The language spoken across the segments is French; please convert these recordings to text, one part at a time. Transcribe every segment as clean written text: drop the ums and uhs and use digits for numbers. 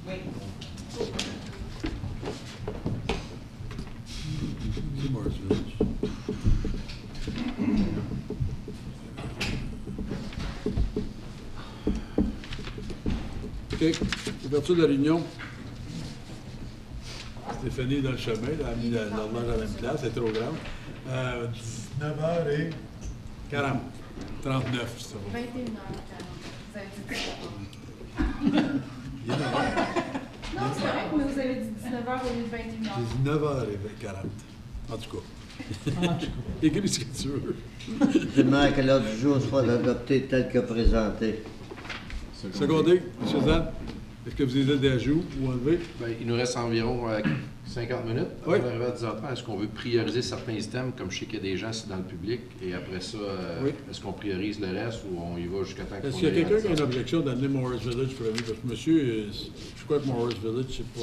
C'est Morris Village. OK. Ouverture de la réunion. Stéphanie est dans le chemin, elle a mis l'horloge à la même place, c'est trop grave. 19h40. 39, c'est ça. 21h40. Vous avez dit 19h. Il est dans Non, c'est correct, mais vous avez dit 19h au lieu de 21h. J'ai dit 9h40. En tout cas. Écris ce que tu veux. Demain, à quelle heure du jour sera adopté tel que présenté? Secondé, M. Zan, est-ce que vous avez des ajouts ou enlevés? Bien, il nous reste environ 50 minutes avant Oui. d'arriver à 10h30. Est-ce qu'on veut prioriser certains items, comme je sais qu'il y a des gens c'est dans le public, et après ça, Oui. est-ce qu'on priorise le reste ou on y va jusqu'à temps qu'on Est-ce qu'il y a ait quelqu'un qui a rendu une objection d'amener Morris Village premier? Parce que monsieur, je crois que Morris Village, c'est pas.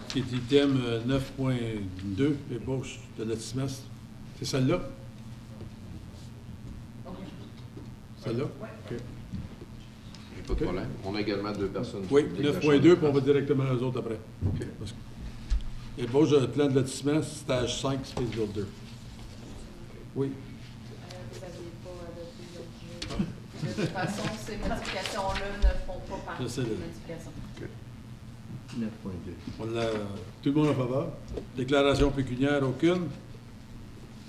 C'est item 9.2, ébauche de lotissement. C'est celle-là? Celle-là? OK. Pas de problème. On a également 2 personnes. Oui, du public de la 9.2, Chambre. puis on va directement aux autres après. OK. Parce que ébauche de plan de lotissement, stage 5, Space Builder. Oui. Vous n'aviez pas adopté l'objet. De toute façon, ces modifications-là ne font pas partie Je sais, des là. modifications. 9.2. On l'a, tout le monde en faveur. Déclaration pécuniaire, aucune.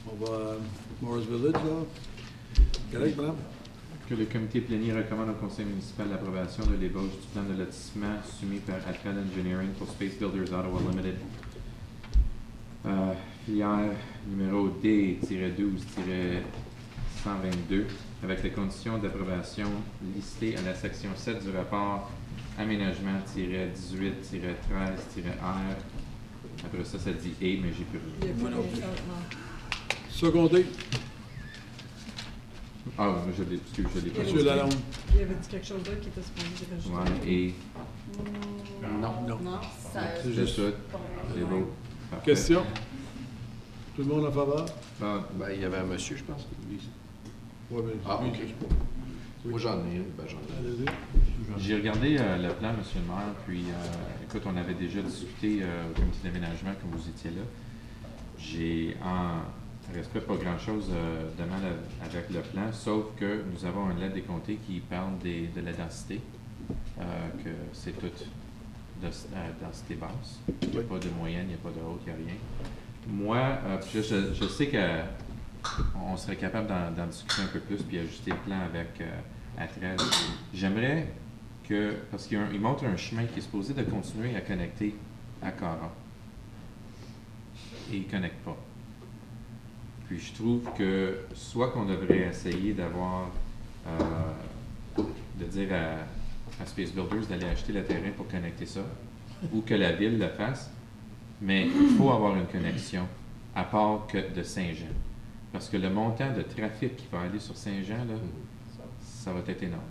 On va à Morris Village, là. Correct, madame? Que le comité plénier recommande au conseil municipal l'approbation de l'ébauche du plan de lotissement soumis par Atcal Engineering pour Space Builders Ottawa Limited. Filière numéro D-12-122 avec les conditions d'approbation listées à la section 7 du rapport aménagement-18-13-R. Après ça, ça dit « et », mais j'ai plus rien. Secondé, Ah, je l'ai, excuse, je l'ai pas. M. Lalonde. Il avait dit quelque chose d'autre qui était supposé rajouter. Ouais, et Non. Non, ça. C'est c'est juste. ça, c'est beau. Parfait. Question? Tout le monde en faveur? Ah, Ben, il y avait un monsieur, je pense. Lui. Oui, mais Ah, lui, OK. Moi, j'en ai une. Ben, j'en ai une. allez-y. J'ai regardé le plan, monsieur le maire, puis écoute, on avait déjà discuté au comité d'aménagement quand vous étiez là. Il ne reste pas grand-chose de mal avec le plan, sauf que nous avons une lettre des comtés qui parle de la densité, que c'est toute densité basse. Il n'y a pas de moyenne, il n'y a pas de haute, il n'y a rien. Moi, je sais qu'on serait capable d'en discuter un peu plus puis ajuster le plan avec A13. J'aimerais que, parce qu'il montre un chemin qui est supposé de continuer à connecter à Caron. Et il ne connecte pas. Puis je trouve que soit qu'on devrait essayer d'avoir, de dire à Space Builders d'aller acheter le terrain pour connecter ça, ou que la ville le fasse, mais il faut avoir une connexion, à part que de Saint-Jean. Parce que le montant de trafic qui va aller sur Saint-Jean, là, ça va être énorme.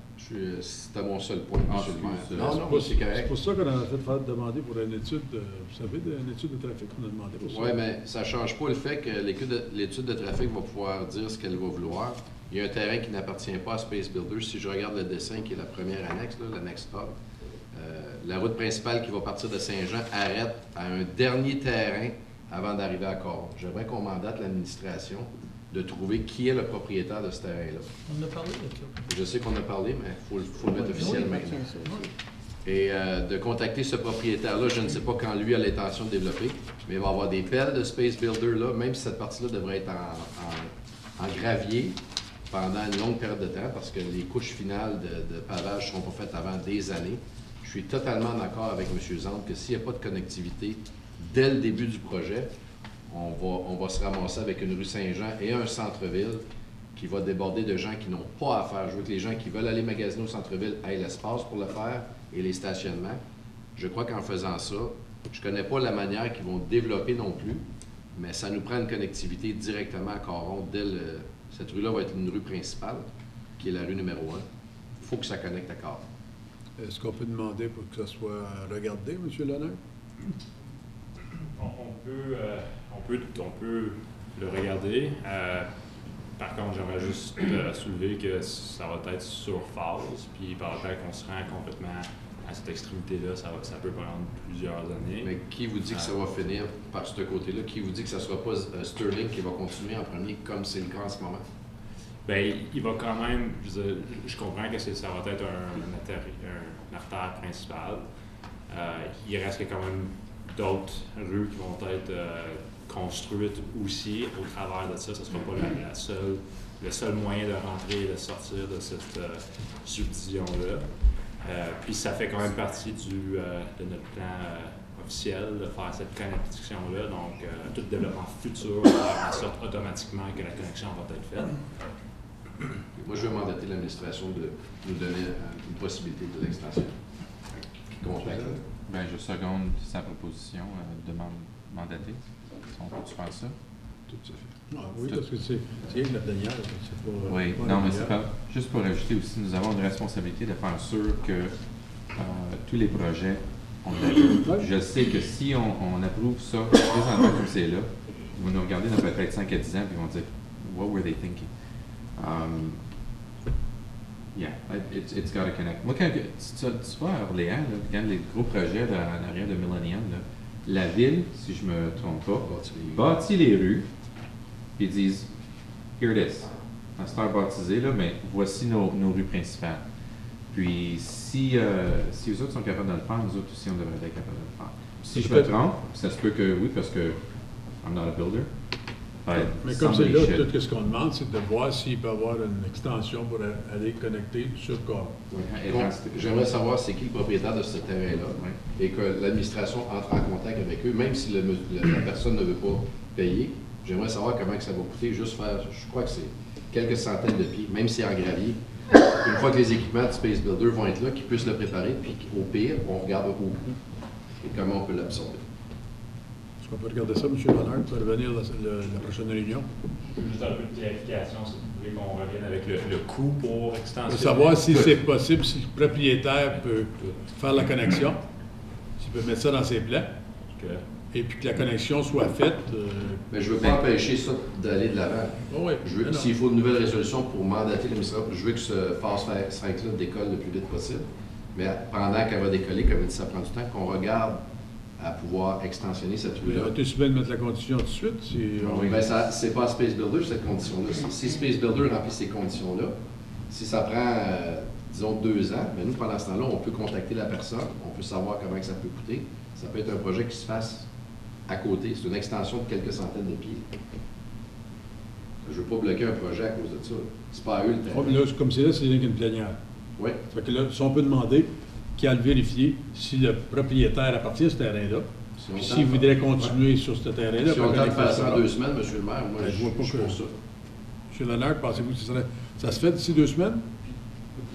C'était mon seul point, monsieur le maire. excuse, Non, non, c'est C'est correct. pour ça qu'on a fait demander pour une étude, vous savez, une étude de trafic qu'on a demandé pour ça. Oui, mais ça ne change pas le fait que l'étude de trafic va pouvoir dire ce qu'elle va vouloir. Il y a un terrain qui n'appartient pas à Space Builders. Si je regarde le dessin, qui est la première annexe, l'annexe A, la route principale qui va partir de Saint-Jean arrête à un dernier terrain avant d'arriver à Caron. J'aimerais qu'on mandate l'administration de trouver qui est le propriétaire de ce terrain-là. On a parlé de ça. Je sais qu'on a parlé, mais il faut le mettre officiellement. Et de contacter ce propriétaire-là, je ne sais pas quand lui a l'intention de développer, mais il va y avoir des pelles de Space Builder là, même si cette partie-là devrait être en gravier pendant une longue période de temps, parce que les couches finales de pavage ne seront pas faites avant des années. Je suis totalement d'accord avec M. Zand que s'il n'y a pas de connectivité dès le début du projet, on va se ramasser avec une rue Saint-Jean et un centre-ville qui va déborder de gens qui n'ont pas à faire. Je veux que les gens qui veulent aller magasiner au centre-ville aient l'espace pour le faire et les stationnements. Je crois qu'en faisant ça, je ne connais pas la manière qu'ils vont développer non plus, mais ça nous prend une connectivité directement à Caron. Cette rue-là va être une rue principale, qui est la rue numéro 1. Il faut que ça connecte à Caron. Est-ce qu'on peut demander pour que ça soit regardé, M. Lehner? On peut le regarder. Par contre, j'aimerais juste soulever que ça va être sur phase, puis par le temps qu'on se rend complètement à cette extrémité-là, ça peut prendre plusieurs années. Mais qui vous dit que ça va finir par ce côté-là? Qui vous dit que ça ne sera pas Sterling qui va continuer en premier, comme c'est le cas en ce moment? Bien, il va quand même, je comprends que ça va être une artère principale. Il reste quand même d'autres rues qui vont être construites aussi au travers de ça. Ce ne sera pas le seul moyen de rentrer et de sortir de cette subdivision-là. Puis ça fait quand même partie de notre plan officiel de faire cette connexion-là. Donc, tout développement futur va faire en sorte automatiquement que la connexion va être faite. Moi, je vais mandater l'administration de nous donner une possibilité de l'extension. Qui complète. Ben, je seconde sa proposition de mandater. On peut-tu faire ça? Tout à fait. Ah, oui, parce que c'est rien que la dernière. Oui, non, mais c'est pas. Juste pour ajouter aussi, nous avons une responsabilité de faire sûr que tous les projets, on l'a. Je sais que si on approuve ça présentement comme c'est là, ils vont nous regarder dans peut-être 5 à 10 ans et ils vont dire what were they thinking? Yeah, it's got to connect. Moi, quand tu vas à Orléans, là, quand les gros projets là, en arrière de Millennium, là, la ville, si je me trompe pas, bâtit les rues, puis ils disent here it is. À cette heure baptisée, là, mais voici nos rues principales. Puis si eux autres sont capables de le faire, nous autres aussi, on devrait être capables de le faire. Si je me trompe, ça se peut que oui, parce que I'm not a builder. Mais comme c'est là, tout ce qu'on demande, c'est de voir s'il peut y avoir une extension pour aller connecter sur corps. Oui. J'aimerais savoir c'est qui le propriétaire de ce terrain-là et que l'administration entre en contact avec eux, même si la personne ne veut pas payer. J'aimerais savoir comment que ça va coûter, juste faire, je crois que c'est quelques centaines de pieds, même si c'est en gravier. Une fois que les équipements de Space Builder vont être là, qu'ils puissent le préparer, puis au pire, on regarde au coût et comment on peut l'absorber. Est-ce qu'on peut regarder ça, M. Bonheur, pour revenir à la prochaine réunion? Juste un peu de clarification, si vous voulez qu'on revienne avec le coût pour extension. Pour savoir si c'est possible, si le propriétaire peut faire la connexion, s'il peut mettre ça dans ses plans, et puis que la connexion soit faite. Mais je ne veux pas empêcher ça d'aller de l'avant. Oh oui, S'il faut une nouvelle résolution pour mandater l'administration, je veux que ce phase 5-là décolle le plus vite possible. Mais pendant qu'elle va décoller, comme il dit, ça prend du temps, qu'on regarde à pouvoir extensionner cette rue-là. Tu es bien de mettre la condition tout de suite? Ben, c'est pas Space Builder, cette condition-là. Si Space Builder remplit ces conditions-là, si ça prend, disons, 2 ans, ben nous, pendant ce temps-là, on peut contacter la personne, on peut savoir comment que ça peut coûter. Ça peut être un projet qui se fasse à côté. C'est une extension de quelques centaines de pieds. Je ne veux pas bloquer un projet à cause de ça. C'est pas à eux le terrain. Là, comme c'est là, c'est rien qu'une plénière. Oui. Fait que là, si on peut demander qu'il aille vérifier si le propriétaire appartient à ce terrain-là, s'il voudrait continuer sur ce terrain-là. Si on tente de faire ça en 2 semaines, M. le maire, moi, je vois pas suis pour ça. M. Lennart, pensez-vous que ça se fait d'ici 2 semaines?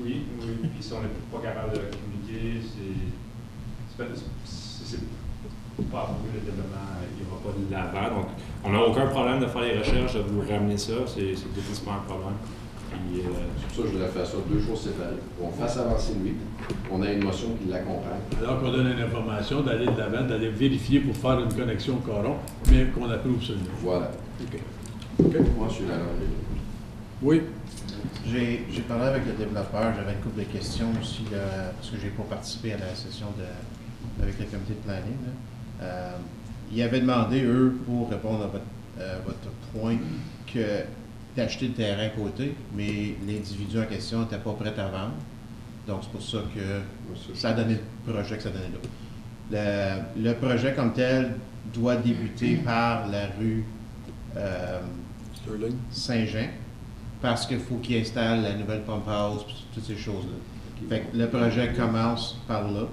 Oui. Puis si on n'est pas capable de communiquer, c'est pas approuvé le développement, il n'y aura pas de l'avant. Donc, on n'a aucun problème de faire les recherches, de vous ramener ça, c'est définitivement un problème. Puis, c'est pour ça que je voudrais faire ça 2 jours séparés. On fasse avancer lui, on a une motion qui l'accompagne. Alors qu'on donne une information d'aller de l'avant, d'aller vérifier pour faire une connexion coron, mais qu'on approuve celui-là. Voilà. OK. Moi, je suis là. Oui. J'ai parlé avec le développeur, j'avais une couple de questions aussi, parce que je n'ai pas participé à la session avec le comité de planning. Ils avaient demandé, eux, pour répondre à votre point, que d'acheter le terrain à côté, mais l'individu en question n'était pas prêt à vendre. Donc, c'est pour ça que ça a donné le projet que ça donnait là. Le projet comme tel doit débuter par la rue Saint-Jean, parce qu'il faut qu'il installe la nouvelle pump house, toutes ces choses-là. Fait que le projet commence par là.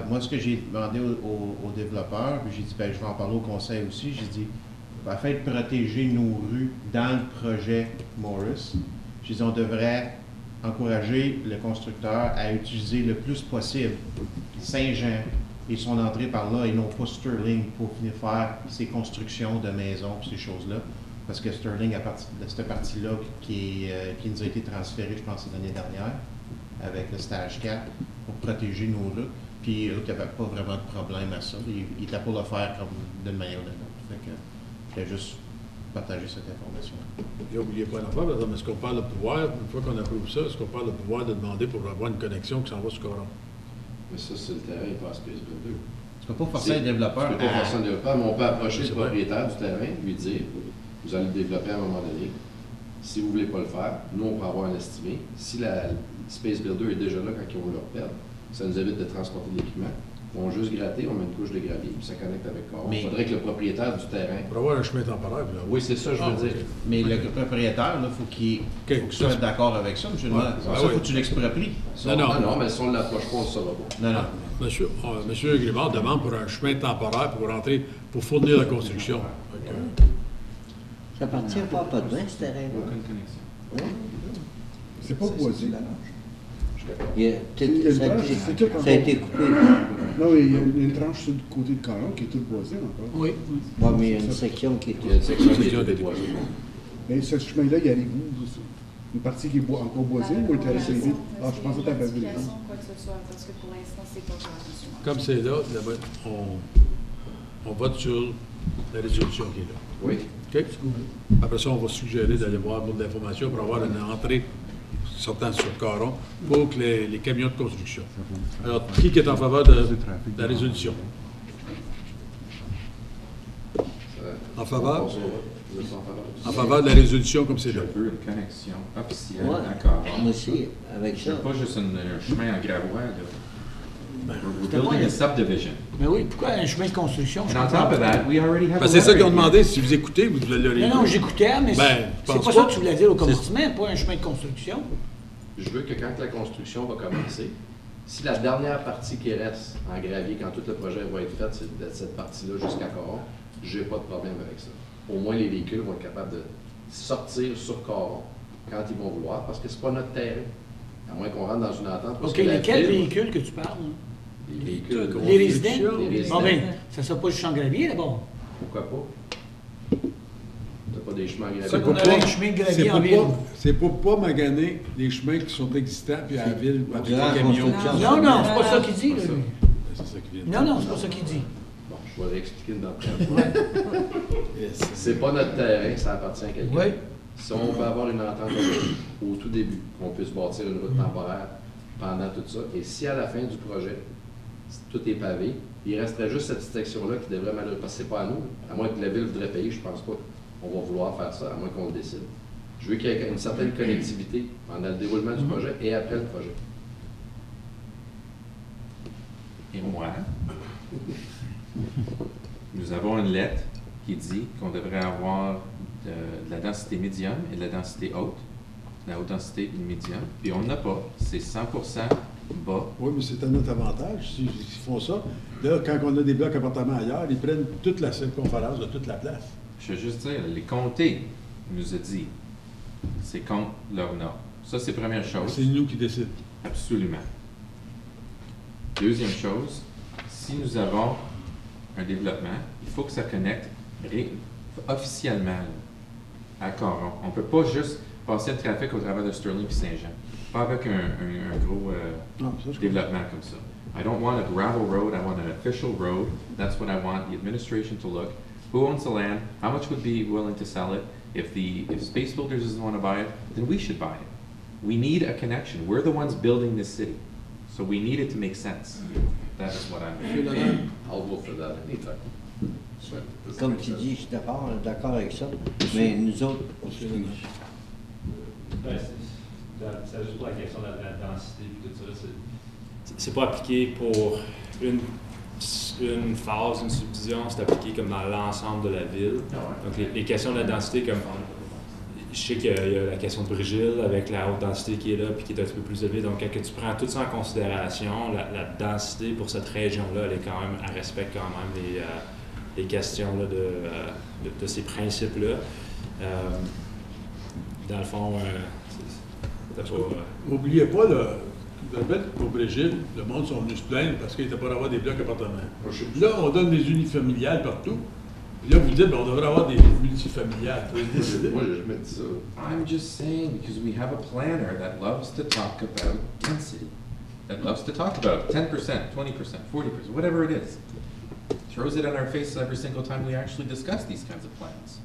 Moi, ce que j'ai demandé aux développeurs, puis j'ai dit, ben, je vais en parler au conseil aussi, j'ai dit, afin de protéger nos rues dans le projet Morris, j'ai dit, on devrait encourager le constructeur à utiliser le plus possible Saint-Jean et son entrée par là, et non pas Sterling pour venir faire ses constructions de maisons et ces choses-là. Parce que Sterling, à partir de cette partie-là qui nous a été transférée, je pense, l'année dernière, avec le stage 4, pour protéger nos rues. Puis, il n'y avait pas vraiment de problème à ça. Il était pour le faire comme d'une manière ou d'une autre. Fait que je voulais juste partager cette information-là. N'oubliez pas l'affaire, mais est-ce qu'on parle de pouvoir, une fois qu'on approuve ça, est-ce qu'on parle de pouvoir de demander pour avoir une connexion qui s'en va sur Coron? Mais ça, c'est le terrain, il passe Space Builder. Tu peux pas forcer un développeur Tu peux pas à- forcer un développeur, mais on peut approcher C'est le vrai. propriétaire du terrain, lui dire, vous allez le développer à un moment donné. Si vous voulez pas le faire, nous, on peut avoir un estimé. Si la Space Builder est déjà là quand ils vont leur perdre, ça nous évite de transporter l'équipement. Ils vont juste gratter, on met une couche de gravier, puis ça connecte avec Coron. Mais- Il faudrait que le propriétaire du terrain... Pour avoir un chemin temporaire. puis là, Oui, c'est ça, je veux dire. Mais le propriétaire, il faut qu'il Ok. faut qu'il soit d'accord avec ça, monsieur le maire. Ah Ça, oui. faut que tu l'expropries. Non. Mais si on ne l'approche pas, on ne le saura pas. Non, non. Monsieur Grimard demande pour un chemin temporaire pour rentrer, pour fournir la construction. Fait que, Ça appartient pas de main, ce terrain-là. Aucune connexion. Non? C'est pas boisé. Il y a- Il y a une ça a tranche, été- c'est tout ça a été coupé. Non, mais il y a une tranche sur le côté de Caron qui est toute boisée encore. Oui. Ouais, mais il y a une section qui est Il y a une section qui Section est de déboisée. Mais ce chemin-là, il arrive où? Une partie qui est encore boisée ou le terrain c'est vide? Ah, je pensais que tu avais vu. Quoi que ce soit, parce que pour l'instant, c'est pas clair. comme c'est là, on vote sur la résolution qui est là. Oui. OK? Après ça, on va suggérer d'aller voir d'autres informations pour avoir une entrée sortant sur Caron pour que les camions de construction. Alors, qui est en faveur de la résolution? En faveur? En faveur de la résolution comme c'est Je là. veux une connexion officielle Ouais. à Caron. Moi aussi, avec Je ça. veux pas juste un chemin en gravois, là. We're C'était building pas- a subdivision. Mais oui, pourquoi un chemin de construction? Je And on comprends top of pas. that, we already have Ben, a c'est ça qu'ils ont water demandé. Si vous écoutez, vous l'aurez Non, non, vu. j'écoutais, mais Ben, c'est pense pas pas. ça que tu voulais dire au commencement, pas un chemin de construction. Je veux que quand la construction va commencer, si la dernière partie qui reste en gravier, quand tout le projet va être fait, c'est de cette partie-là jusqu'à Caron, j'ai pas de problème avec ça. Au moins, les véhicules vont être capables de sortir sur Caron quand ils vont vouloir, parce que c'est pas notre terrain. À moins qu'on rentre dans une entente. parce OK, que la lesquels ville- véhicules que tu parles? Là? Les véhicules. Les résidents? Les résidents. Bon, ben, ça sera pas juste en gravier, d'abord. Pourquoi pas? T'as pas des chemins Ça, gravier. qu'on aurait un chemin de gravier en ville. C'est pour pas maganer les chemins qui sont existants puis à la ville avec les Grand camions. construction. Non, non, c'est pas ça qu'il dit, là, C'est ça. lui. C'est ça qui vient. Non, non, c'est pas ça qu'il dit. Bon, je vais réexpliquer une autre Yes. C'est pas notre terrain, ça appartient à quelqu'un. Oui. Si on peut avoir une entente au tout début, qu'on puisse bâtir une route temporaire pendant tout ça, et si à la fin du projet, si tout est pavé, il resterait juste cette section-là qui devrait malheureusement, parce que c'est pas à nous, à moins que la ville voudrait payer, je pense pas qu'on va vouloir faire ça, à moins qu'on le décide. Je veux qu'il y ait une certaine connectivité pendant le déroulement du projet et après le projet. Et moi, nous avons une lettre qui dit qu'on devrait avoir de la densité médium et de la densité haute, la haute densité et le médium, puis on n'a pas, c'est 100% bas. Oui, mais c'est à notre avantage s'ils font ça. Là, quand on a des blocs appartements ailleurs, ils prennent toute la circonférence de toute la place. Je veux juste dire, les comtés nous a dit, c'est contre là ou non. Ça, c'est première chose. C'est nous qui décidons. Absolument. Deuxième chose, si nous avons un développement, il faut que ça connecte officiellement là, à Caron. On ne peut pas juste passer le trafic au travers de Sterling et Saint-Jean. Pas avec un gros Non, ça, je développement comme ça. I don't want a gravel road, I want an official road. That's what I want the administration to look. Who owns the land? How much would be willing to sell it? If Space Builders doesn't want to buy it, then we should buy it. We need a connection. We're the ones building this city. So we need it to make sense. That is what I'm. Monsieur Laurent, I'll go for that anytime. Comme tu dis, je suis d'accord avec ça. Mais nous autres, Monsieur Laurent. Ben, c'est juste pour la question de la densité et tout ça. C'est pas appliqué pour une phase, une subdivision, c'est appliqué comme dans l'ensemble de la ville. Donc les questions de la densité, comme je sais qu'il y a la question de Brigil avec la haute densité qui est là puis qui est un petit peu plus élevée. Donc quand tu prends tout ça en considération, la densité pour cette région-là, elle est quand même, elle respecte quand même les questions là, de ces principes-là. Dans le fond, c'était pas. N'oubliez pas, là, vous avez pour Brigitte, le monde sont venus se plaindre parce qu'il n'était pas d'avoir des blocs appartements. Là, on donne des unifamiliales partout. Et là, vous dites, ben, on devrait avoir des multifamiliales. Vous pouvez décider. Moi, je me dis ça. I'm just saying because we have a planner that loves to talk about density, that loves to talk about 10%, 20%, 40%, whatever it is. Throws it in our faces every single time we actually discuss these kinds of plans.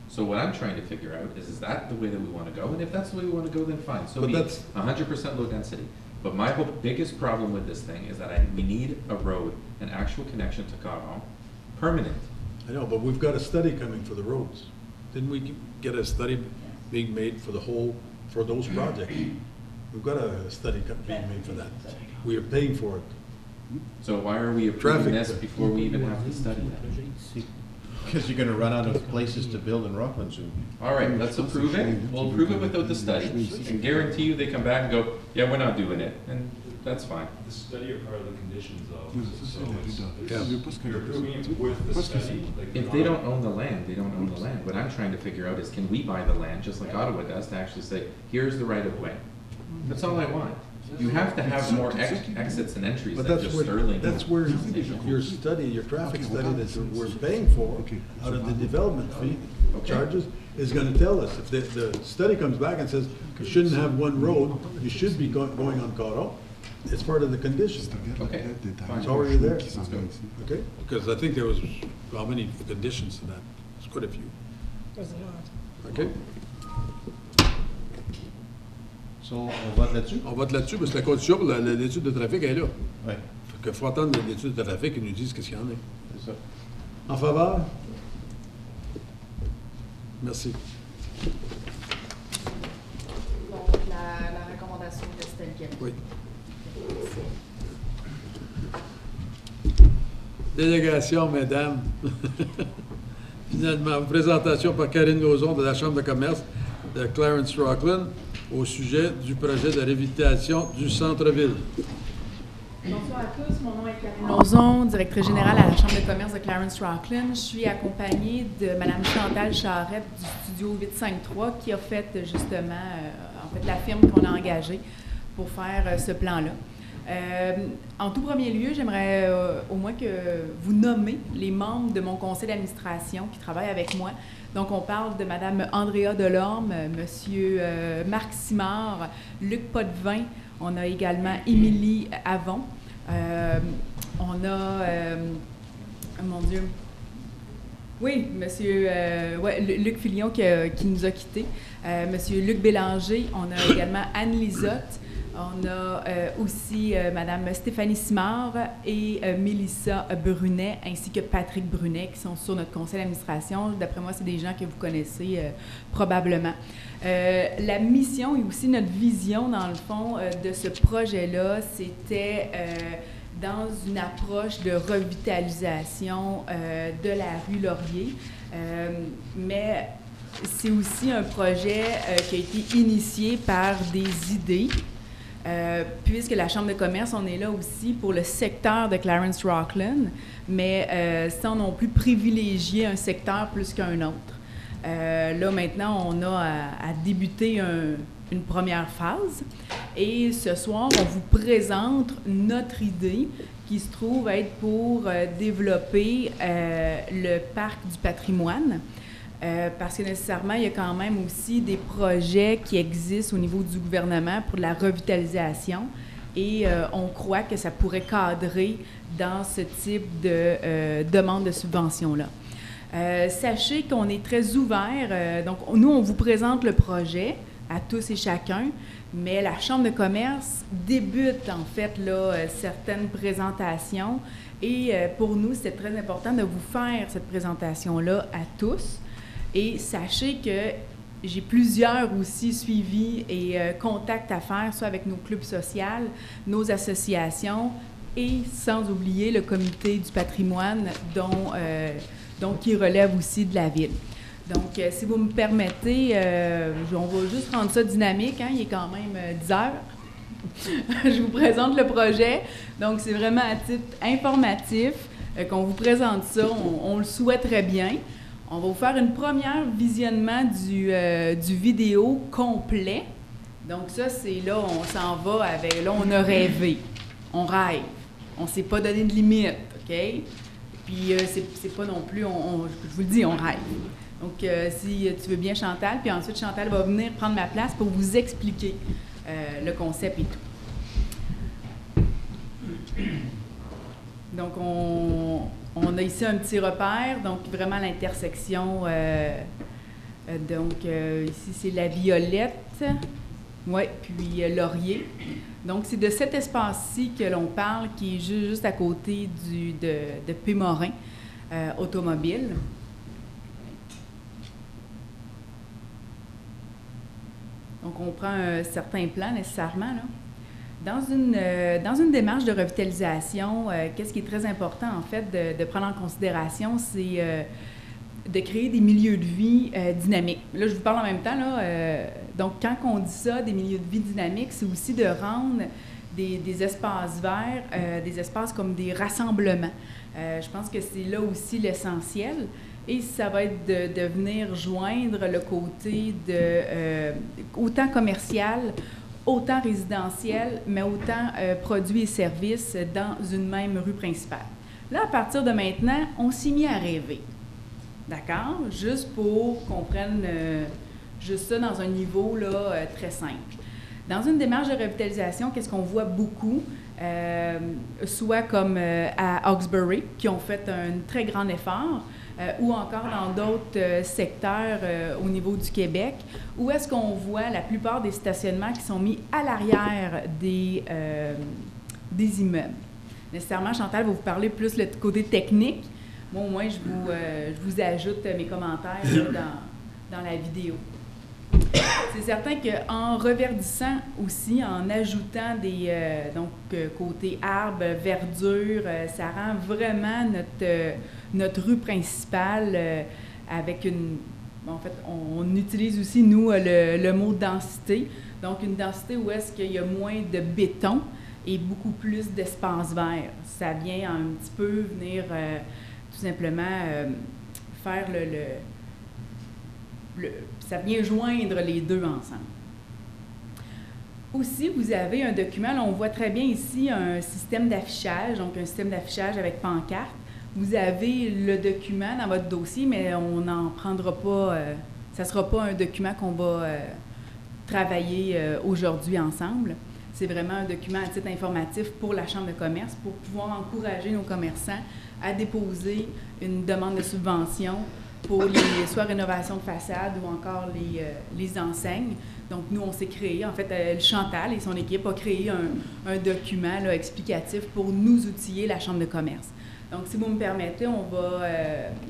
So what I'm trying to figure out is that the way that we want to go? And if that's the way we want to go, then fine. So But be that's- it. 100% low density. But my biggest problem with this thing is that we need a road, an actual connection to Caron, permanent. I know, but we've got a study coming for the roads. Didn't we get a study being made for for those projects? We've got a study being made for that. We are paying for it. So why are we approving Traffic. this before we even have to study that? Because you're gonna run out of places to build in Rockland soon. All right, let's approve it. We'll approve it without the study. And guarantee you they come back and go, yeah, we're not doing it. And that's fine. The study are part of the conditions though, so Yeah. you're approving it with the study. Like If they don't own the land, they don't own the land. What I'm trying to figure out is, can we buy the land, just like Ottawa does, to actually say, here's the right of way? That's all I want. You have to have more exits and entries But than that's just where, Sterling. that's where your study, your traffic study that we're paying for, out of the development fee charges, is gonna tell us. If the study comes back and says, you shouldn't have one road, you should be going on Caron, it's part of the condition. Okay, fine. It's already there. Sounds good. Okay? Because I think there was, how many conditions to that? It's quite a few. Okay? So, on vote là-dessus? On vote là-dessus, parce que la condition pour l'étude de trafic est là. Oui, Fait que faut attendre l'étude de trafic et nous disent qu'est-ce qu'il y en a. c'est ça. En faveur? Merci. Donc, la recommandation de Stelken. Oui. Délégation, mesdames. Finalement, présentation par Karine Lauzon de la Chambre de commerce de Clarence Rockland au sujet du projet de réhabilitation du centre-ville. Bonsoir à tous, mon nom est Karine Lauzon, directrice générale à la Chambre de commerce de Clarence Rockland. Je suis accompagnée de Mme Chantal Charette du studio 853 qui a fait justement la firme qu'on a engagée pour faire ce plan-là. En tout premier lieu, j'aimerais au moins que vous nommez les membres de mon conseil d'administration qui travaillent avec moi. Donc, on parle de Mme Andrea Delorme, M. Marc Simard, Luc Potvin. On a également Émilie Avon. On a, mon Dieu, oui, Luc Filion qui nous a quittés. M. Luc Bélanger. On a également Anne Lisotte. On a aussi Mme Stéphanie Simard et Mélissa Brunet, ainsi que Patrick Brunet, qui sont sur notre conseil d'administration. D'après moi, c'est des gens que vous connaissez probablement. La mission et aussi notre vision, dans le fond, de ce projet-là, c'était dans une approche de revitalisation de la rue Laurier. Mais c'est aussi un projet qui a été initié par des idées. Puisque la Chambre de commerce, on est là aussi pour le secteur de Clarence Rockland, mais sans non plus privilégier un secteur plus qu'un autre. Là, maintenant, on a à débuter une première phase. Et ce soir, on vous présente notre idée qui se trouve être pour développer le parc du patrimoine. Parce que nécessairement, il y a quand même aussi des projets qui existent au niveau du gouvernement pour de la revitalisation et on croit que ça pourrait cadrer dans ce type de demande de subvention-là. Sachez qu'on est très ouvert. Donc, nous, on vous présente le projet à tous et chacun, mais la Chambre de commerce débute, en fait, là, certaines présentations et pour nous, c'est très important de vous faire cette présentation-là à tous. Et sachez que j'ai plusieurs aussi suivis et contacts à faire, soit avec nos clubs sociaux, nos associations et sans oublier le comité du patrimoine dont qui relève aussi de la ville. Donc, si vous me permettez, on va juste rendre ça dynamique, hein, il est quand même 10 heures. Je vous présente le projet. Donc, c'est vraiment à titre informatif qu'on vous présente ça. On le souhaiterait bien. On va vous faire une première visionnement du vidéo complet. Donc ça, c'est là, on s'en va avec... Là, on a rêvé. On rêve. On ne s'est pas donné de limite, OK? Puis c'est pas non plus... je vous le dis, on rêve. Donc, si tu veux bien, Chantal, puis ensuite, Chantal va venir prendre ma place pour vous expliquer le concept et tout. Donc, on a ici un petit repère, donc vraiment l'intersection. Ici, c'est la Violette. Oui, puis Laurier. Donc, c'est de cet espace-ci que l'on parle, qui est juste à côté de Pémorin Automobile. Donc, on prend un certain plan nécessairement, là. Dans une démarche de revitalisation, qu'est-ce qui est très important, en fait, de prendre en considération, c'est de créer des milieux de vie dynamiques. Là, je vous parle en même temps, là. Donc, quand on dit ça, des milieux de vie dynamiques, c'est aussi de rendre des espaces verts, des espaces comme des rassemblements. Je pense que c'est là aussi l'essentiel. Et ça va être de venir joindre le côté autant commercial, autant résidentiel, mais autant produits et services dans une même rue principale. Là, à partir de maintenant, on s'y mis à rêver. D'accord? Juste pour qu'on prenne juste ça dans un niveau là, très simple. Dans une démarche de revitalisation, qu'est-ce qu'on voit beaucoup? Soit comme à Hawkesbury, qui ont fait un très grand effort, ou encore dans d'autres secteurs au niveau du Québec, où est-ce qu'on voit la plupart des stationnements qui sont mis à l'arrière des immeubles. Nécessairement, Chantal va vous parler plus le côté technique. Moi, au moins, je vous ajoute mes commentaires là, dans la vidéo. C'est certain qu'en reverdissant aussi, en ajoutant côté arbres, verdure, ça rend vraiment notre rue principale avec en fait, on utilise aussi, nous, le mot densité. Donc, une densité où est-ce qu'il y a moins de béton et beaucoup plus d'espace vert. Ça vient un petit peu venir tout simplement faire ça vient joindre les deux ensemble. Aussi, vous avez un document, là, on voit très bien ici un système d'affichage, donc un système d'affichage avec pancarte. Vous avez le document dans votre dossier, mais on n'en prendra pas, ça ne sera pas un document qu'on va travailler aujourd'hui ensemble. C'est vraiment un document à titre informatif pour la Chambre de commerce, pour pouvoir encourager nos commerçants à déposer une demande de subvention pour soit rénovation de façade ou encore les enseignes. Donc, nous, on s'est créé, en fait, Chantal et son équipe a créé un document là, explicatif pour nous outiller la Chambre de commerce. Donc, si vous me permettez,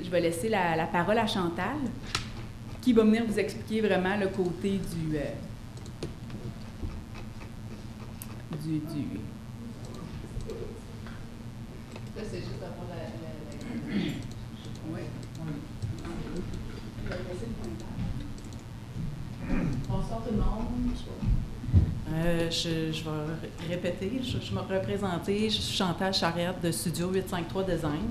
je vais laisser la parole à Chantal, qui va venir vous expliquer vraiment le côté du Là, c'est juste avant la... Oui. Bonsoir tout le monde. Je vais répéter, je me représenter, je suis Chantal Charette de Studio 853 Design.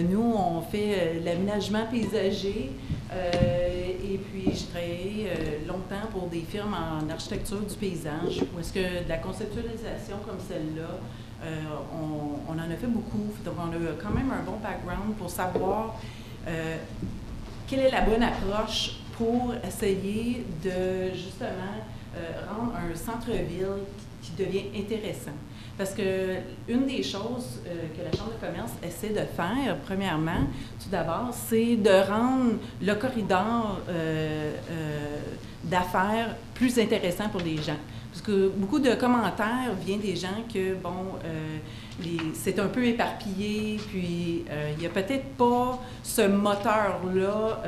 Nous, on fait l'aménagement paysager et puis j'ai travaillé longtemps pour des firmes en architecture du paysage où est-ce que de la conceptualisation comme celle-là, on en a fait beaucoup. Donc, on a quand même un bon background pour savoir quelle est la bonne approche pour essayer de, justement, rendre un centre-ville qui devient intéressant. Parce que une des choses que la Chambre de commerce essaie de faire, premièrement, tout d'abord, c'est de rendre le corridor d'affaires plus intéressant pour les gens. Parce que beaucoup de commentaires viennent des gens que, bon, c'est un peu éparpillé, puis il n'y a peut-être pas ce moteur-là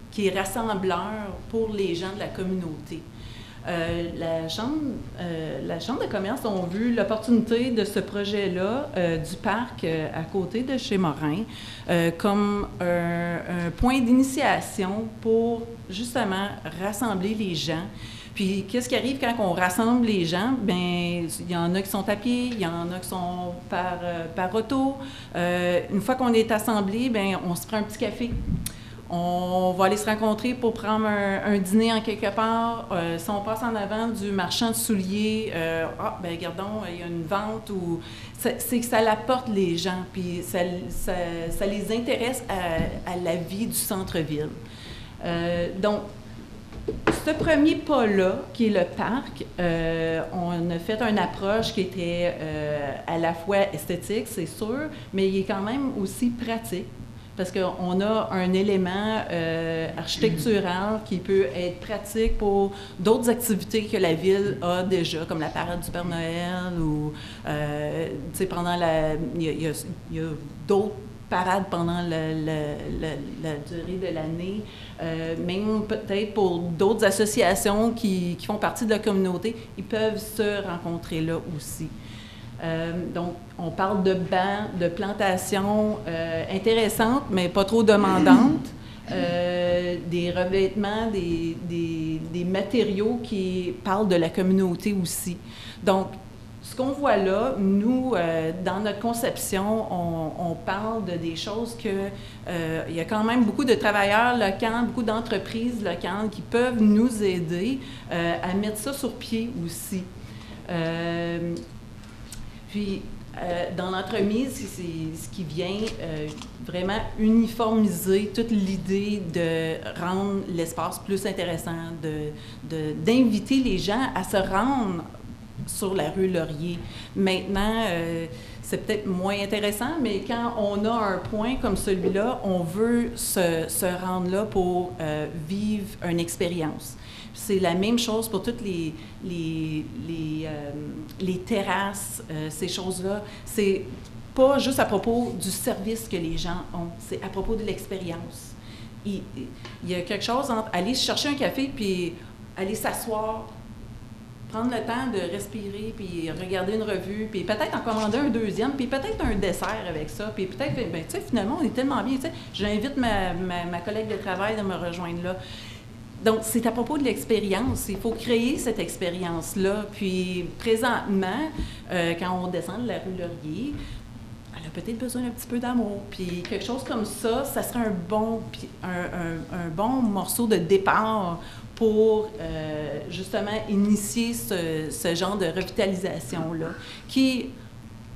qui est rassembleur pour les gens de la communauté. La Chambre de commerce a vu l'opportunité de ce projet-là du parc à côté de chez Morin comme un point d'initiation pour justement rassembler les gens. Puis, qu'est-ce qui arrive quand on rassemble les gens? Bien, il y en a qui sont à pied, il y en a qui sont par auto. Une fois qu'on est assemblés, bien, on se prend un petit café. On va aller se rencontrer pour prendre un dîner en quelque part. Si on passe en avant du marchand de souliers, bien, regardons, il y a une vente ou... C'est que ça l'apporte les gens, puis ça les intéresse à la vie du centre-ville. Donc, ce premier pas-là, qui est le parc, on a fait une approche qui était à la fois esthétique, c'est sûr, mais il est quand même aussi pratique. parce qu'on a un élément architectural qui peut être pratique pour d'autres activités que la ville a déjà, comme la parade du Père Noël ou, tu sais, pendant il y a d'autres parades pendant la durée de l'année, même peut-être pour d'autres associations qui font partie de la communauté, ils peuvent se rencontrer là aussi. Donc, on parle de bancs, de plantations intéressantes, mais pas trop demandantes, des revêtements, des matériaux qui parlent de la communauté aussi. Donc, ce qu'on voit là, nous, dans notre conception, on parle de des choses que il y a quand même beaucoup de travailleurs locaux, beaucoup d'entreprises locales qui peuvent nous aider à mettre ça sur pied aussi. Puis, dans l'entremise, c'est ce qui vient vraiment uniformiser toute l'idée de rendre l'espace plus intéressant, d'inviter les gens à se rendre sur la rue Laurier. Maintenant, c'est peut-être moins intéressant, mais quand on a un point comme celui-là, on veut se rendre là pour vivre une expérience. C'est la même chose pour toutes les terrasses, ces choses-là. C'est pas juste à propos du service que les gens ont, c'est à propos de l'expérience. Il y a quelque chose entre aller chercher un café puis aller s'asseoir, prendre le temps de respirer, puis regarder une revue, puis peut-être en commander un deuxième, puis peut-être un dessert avec ça, puis peut-être, ben, tu sais, finalement, on est tellement bien, tu sais, j'invite ma collègue de travail de me rejoindre là. Donc, c'est à propos de l'expérience. Il faut créer cette expérience-là. Puis, présentement, quand on descend de la rue Laurier, elle a peut-être besoin d'un petit peu d'amour. Puis, quelque chose comme ça, ça serait un bon morceau de départ pour, justement, initier ce genre de revitalisation-là, qui,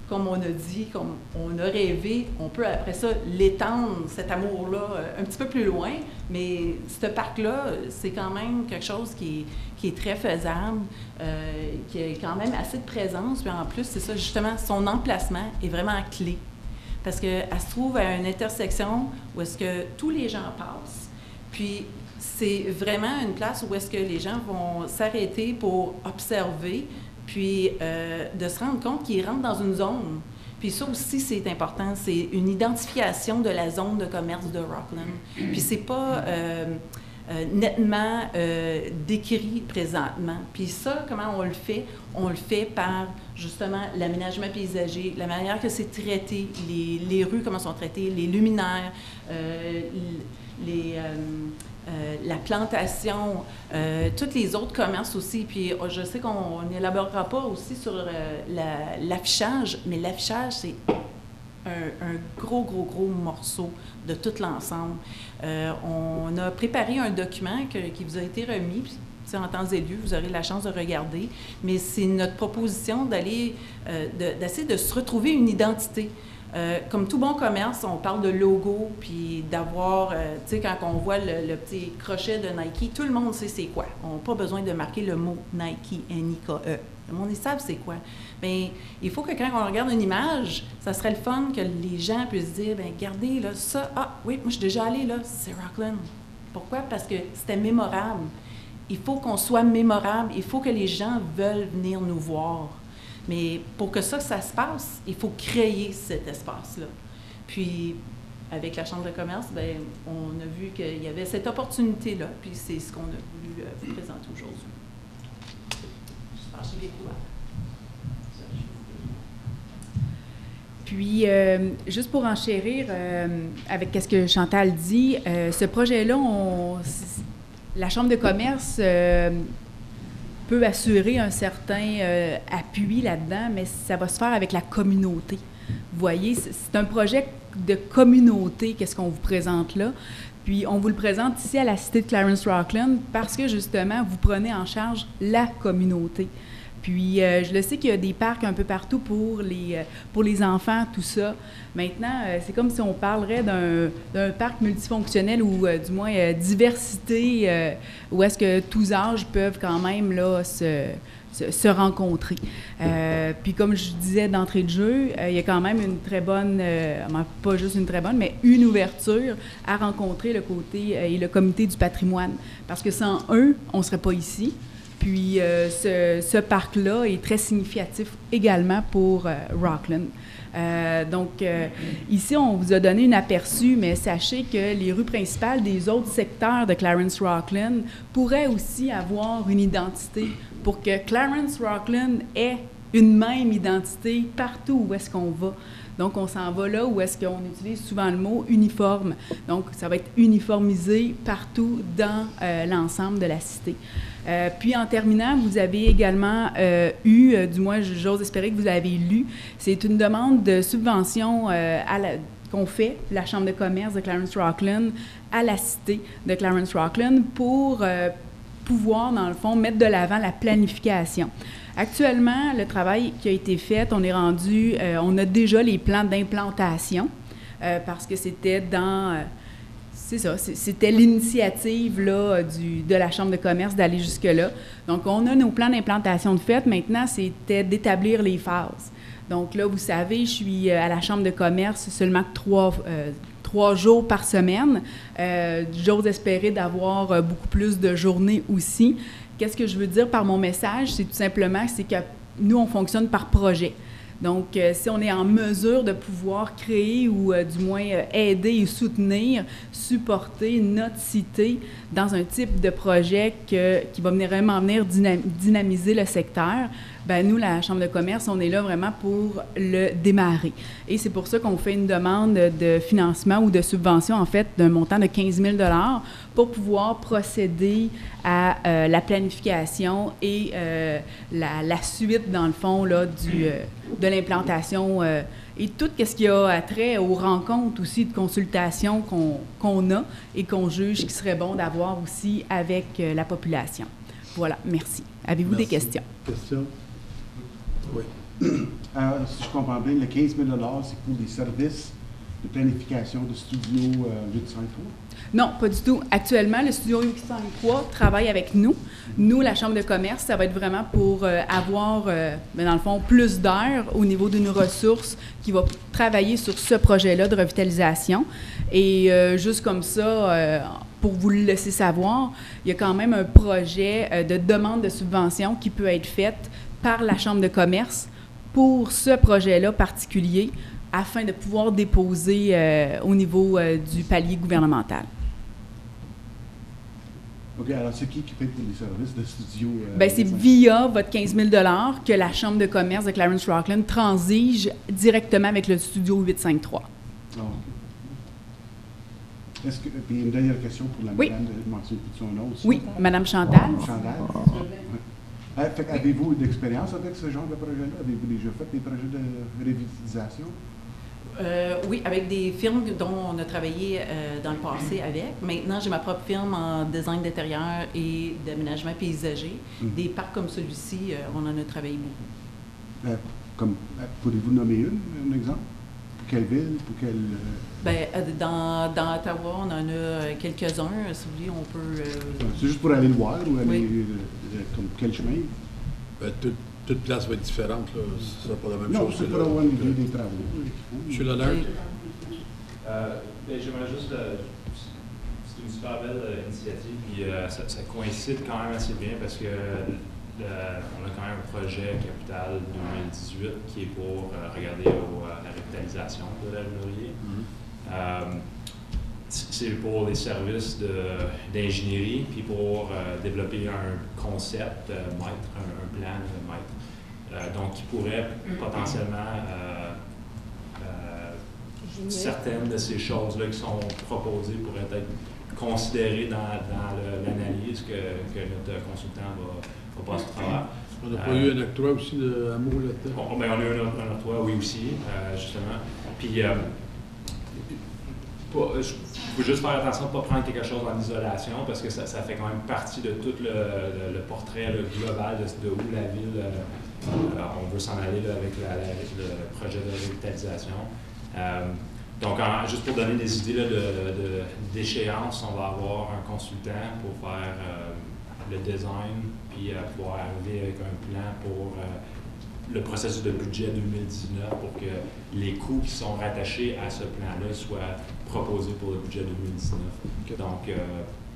comme on a dit, comme on a rêvé, on peut après ça l'étendre, cet amour-là, un petit peu plus loin, mais ce parc-là, c'est quand même quelque chose qui est très faisable, qui a quand même assez de présence, puis en plus, c'est ça, justement, son emplacement est vraiment clé, parce qu'elle se trouve à une intersection où est-ce que tous les gens passent, puis c'est vraiment une place où est-ce que les gens vont s'arrêter pour observer, puis de se rendre compte qu'ils rentrent dans une zone. Puis ça aussi, c'est important. C'est une identification de la zone de commerce de Rockland. Puis c'est pas nettement décrit présentement. Puis ça, comment on le fait? On le fait par, justement, l'aménagement paysager, la manière que c'est traité, les rues, comment sont traitées, les luminaires, la plantation, tous les autres commerces aussi. Puis je sais qu'on n'élaborera pas aussi sur l'affichage, mais l'affichage, c'est un gros morceau de tout l'ensemble. On a préparé un document qui vous a été remis, puis en temps et lieu, vous aurez la chance de regarder, mais c'est notre proposition d'essayer de se retrouver une identité. Comme tout bon commerce, on parle de logo, puis d'avoir, tu sais, quand on voit le petit crochet de Nike, tout le monde sait c'est quoi. On n'a pas besoin de marquer le mot Nike, N-I-K-E. Le monde, ils savent c'est quoi. Bien, il faut que quand on regarde une image, ça serait le fun que les gens puissent dire, bien, regardez, là, ça, ah, oui, moi, je suis déjà allée, là, c'est Rockland. Pourquoi? Parce que c'était mémorable. Il faut qu'on soit mémorable. Il faut que les gens veulent venir nous voir. Mais pour que ça se passe, il faut créer cet espace-là. Puis, avec la Chambre de commerce, bien, on a vu qu'il y avait cette opportunité-là, puis c'est ce qu'on a voulu vous présenter aujourd'hui. Je pense que j'ai découvert. Puis, juste pour enchérir avec ce que Chantal dit, ce projet-là, la Chambre de commerce peut assurer un certain appui là-dedans, mais ça va se faire avec la communauté. Vous voyez, c'est un projet de communauté, qu'est-ce qu'on vous présente là. Puis, on vous le présente ici à la Cité de Clarence Rockland parce que, justement, vous prenez en charge la communauté. Puis, je le sais qu'il y a des parcs un peu partout pour les enfants, tout ça. Maintenant, c'est comme si on parlerait d'un parc multifonctionnel ou du moins diversité, où est-ce que tous âges peuvent quand même là, se se rencontrer. Puis comme je disais d'entrée de jeu, il y a quand même une très bonne, pas juste une très bonne, mais une ouverture à rencontrer le côté et le comité du patrimoine. Parce que sans eux, on ne serait pas ici. Puis ce parc-là est très significatif également pour Rockland. Donc, ici, on vous a donné un aperçu, mais sachez que les rues principales des autres secteurs de Clarence Rockland pourraient aussi avoir une identité pour que Clarence Rockland ait une même identité partout où est-ce qu'on va. Donc, on s'en va là où est-ce qu'on utilise souvent le mot uniforme. Donc, ça va être uniformisé partout dans l'ensemble de la cité. Puis, en terminant, vous avez également du moins, j'ose espérer que vous l'avez lu, c'est une demande de subvention qu'on fait, la Chambre de commerce de Clarence Rockland, à la cité de Clarence Rockland pour pouvoir, dans le fond, mettre de l'avant la planification. Actuellement, le travail qui a été fait, on est rendu, on a déjà les plans d'implantation parce que c'était dans... C'est ça, c'était l'initiative là, de la Chambre de commerce d'aller jusque-là. Donc, on a nos plans d'implantation de fait. Maintenant, c'était d'établir les phases. Donc là, vous savez, je suis à la Chambre de commerce seulement 3 jours par semaine. J'ose espérer d'avoir beaucoup plus de journées aussi. Qu'est-ce que je veux dire par mon message? C'est tout simplement que nous, on fonctionne par projet. Donc, si on est en mesure de pouvoir créer ou du moins aider et soutenir, supporter notre cité dans un type de projet qui va vraiment venir dynamiser le secteur, bien, nous, la Chambre de commerce, on est là vraiment pour le démarrer. Et c'est pour ça qu'on fait une demande de financement ou de subvention, en fait, d'un montant de 15 000 $ pour pouvoir procéder à la planification et la suite, dans le fond, là, de l'implantation et tout ce qui a trait aux rencontres aussi de consultation qu'on a et qu'on juge qu'il serait bon d'avoir aussi avec la population. Voilà, merci. Avez-vous des questions? Questions? Oui. Si je comprends bien, le 15 000 $, c'est pour les services de planification de Studio 853? Non, pas du tout. Actuellement, le Studio 853 travaille avec nous. Nous, la Chambre de commerce, ça va être vraiment pour avoir, dans le fond, plus d'heures au niveau d'une ressource qui va travailler sur ce projet-là de revitalisation. Et juste comme ça, pour vous le laisser savoir, il y a quand même un projet de demande de subvention qui peut être faite par la Chambre de commerce pour ce projet-là particulier afin de pouvoir déposer au niveau du palier gouvernemental. OK, alors c'est qui paye pour les services de Studio? Bien, c'est via votre 15 000 $ que la Chambre de commerce de Clarence Rockland transige directement avec le Studio 853. Oh, OK. Est-ce que, puis une dernière question pour la madame de mentionner son nom aussi. Oui, Madame Chantal. Chantal. Ouais. Avez-vous d'expérience avec ce genre de projet-là? Avez-vous déjà fait des projets de revitalisation? Oui, avec des firmes dont on a travaillé dans le passé avec. Maintenant, j'ai ma propre firme en design d'intérieur et d'aménagement paysager. Des parcs comme celui-ci, on en a travaillé beaucoup. Pourriez-vous nommer un exemple? Pour quelle ville? Pour quelle... Bien, dans Ottawa, on en a quelques-uns. Si vous voulez, on peut... C'est juste pour aller le voir ou aller comme quel chemin? Ben, toute place va être différente, là. Ce sera pas la même chose. Non, c'est pour avoir une idée des travaux. Monsieur Lallard? J'aimerais juste... c'est une super belle initiative, puis ça coïncide quand même assez bien parce que on a quand même un projet Capital 2018 qui est pour regarder la revitalisation de la Laurier. C'est pour les services d'ingénierie, puis pour développer un concept maître, un plan maître. Donc, qui pourrait potentiellement, certaines de ces choses-là qui sont proposées pourraient être considérées dans l'analyse que notre consultant va passer au travers. On n'a pas eu un octroi aussi d'amour là-dedans? On a eu un octroi, oui, aussi, justement. Puis, il faut juste faire attention de ne pas prendre quelque chose en isolation parce que ça fait quand même partie de tout le portrait global de où la ville, on veut s'en aller là, avec le projet de revitalisation. Donc, juste pour donner des idées d'échéance, on va avoir un consultant pour faire le design, puis pouvoir arriver avec un plan pour le processus de budget 2019 pour que les coûts qui sont rattachés à ce plan-là soient proposés pour le budget 2019. Donc,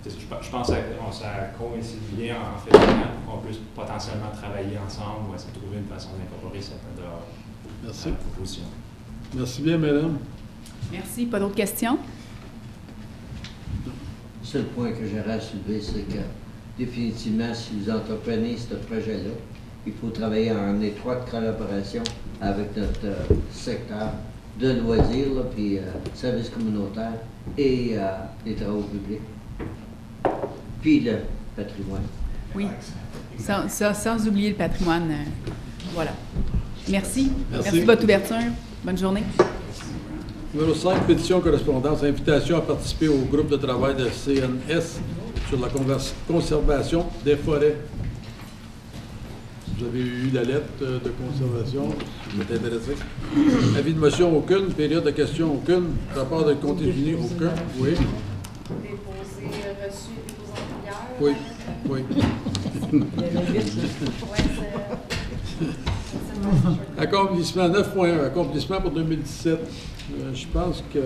je pense que ça coïncide bien en fait pour qu'on puisse potentiellement travailler ensemble ou essayer de trouver une façon d'incorporer cette proposition. Merci bien, madame. Merci. Pas d'autres questions? Le seul point que j'aurais à soulever, c'est que définitivement, si vous entreprenez ce projet-là, il faut travailler en étroite collaboration avec notre secteur de loisirs, là, puis services communautaires et les travaux publics, puis le patrimoine. Oui, sans oublier le patrimoine. Voilà. Merci. Merci de votre ouverture. Bonne journée. Numéro 5, pétition correspondance, invitation à participer au groupe de travail de CNS sur la conservation des forêts. Vous avez eu la lettre de conservation, vous êtes intéressé. Avis de motion aucune, période de questions aucune, rapport de continu aucun. Oui. Déposé, reçu, déposé en Oui, oui. Accomplissement 9.1, accomplissement pour 2017. Je pense que...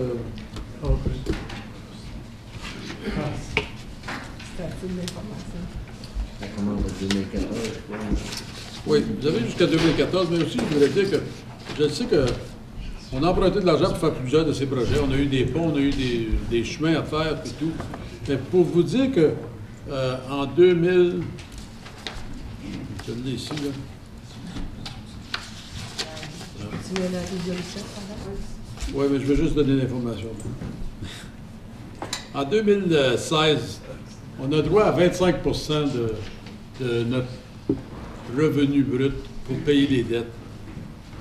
La commande de 2014, oui, vous avez jusqu'à 2014, mais aussi, je voudrais dire que je sais qu'on a emprunté de l'argent pour faire plusieurs de ces projets. On a eu des ponts, on a eu des chemins à faire et tout. Mais pour vous dire que en 2000... Je l'ai ici, là. Tu mets la résolution, Oui, mais je veux juste donner l'information. En 2016, on a droit à 25 de notre revenu brut pour payer les dettes.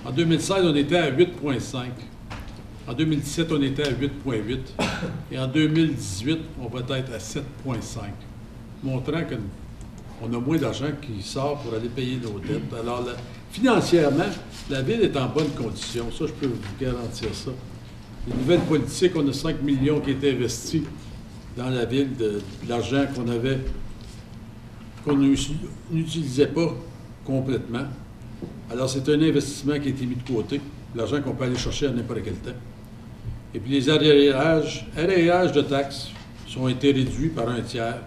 En 2016, on était à 8,5. En 2017, on était à 8,8. Et en 2018, on va être à 7,5. Montrant qu'on a moins d'argent qui sort pour aller payer nos dettes. Alors, financièrement, la Ville est en bonne condition. Ça, je peux vous garantir ça. Les nouvelles politiques, on a 5 millions qui étaient investis dans la Ville de l'argent qu'on n'utilisait pas complètement. Alors, c'est un investissement qui a été mis de côté, l'argent qu'on peut aller chercher à n'importe quel temps. Et puis, les arrérages de taxes ont été réduits par un tiers.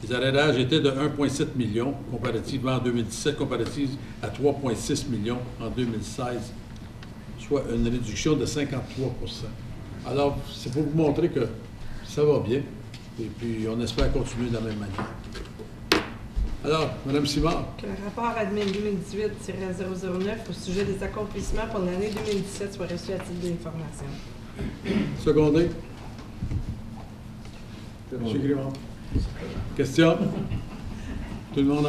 Les arrérages étaient de 1,7 million comparativement en 2017, comparativement à 3,6 millions en 2016, soit une réduction de 53 %. Alors, c'est pour vous montrer que ça va bien, et puis on espère continuer de la même manière. Alors, Mme Simard. Que le rapport admin 2018-009 au sujet des accomplissements pour l'année 2017 soit reçu à titre d'information. Secondé. M. Grimond. Question? Tout le monde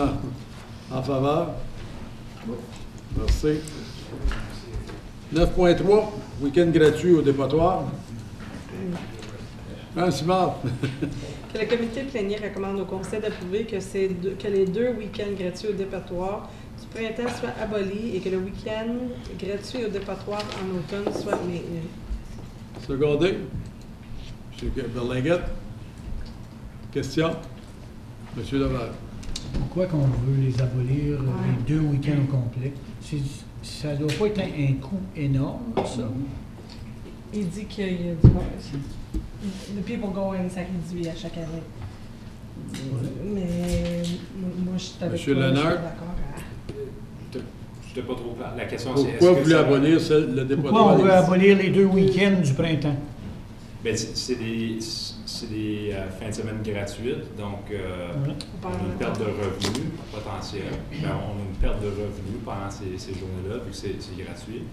en faveur? Merci. 9.3, week-end gratuit au dépotoir. Mme Simard. Que le comité plénier recommande au conseil d'approuver que les 2 week-ends gratuits au dépotoir du printemps soient abolis et que le week-end gratuit au dépotoir en automne soit maintenu. Secondé. M. Berlinguette. Question? M. Levert. Pourquoi qu'on veut les abolir les 2 week-ends au complet? Ça ne doit pas être un coût énorme, ça. Il dit qu'il y a du bon. The people going, ça réduit à chaque année. Mais moi, je suis avec Monsieur Lennard. Je n'étais pas trop clair. La question, c'est... Pourquoi vous voulez abolir le dépotoir? Pourquoi on veut abolir les 2 week-ends du printemps? Bien, c'est des fins de semaine gratuites, donc on a une perte de revenus potentielle. On a une perte de revenus pendant ces journées-là, vu que c'est gratuit.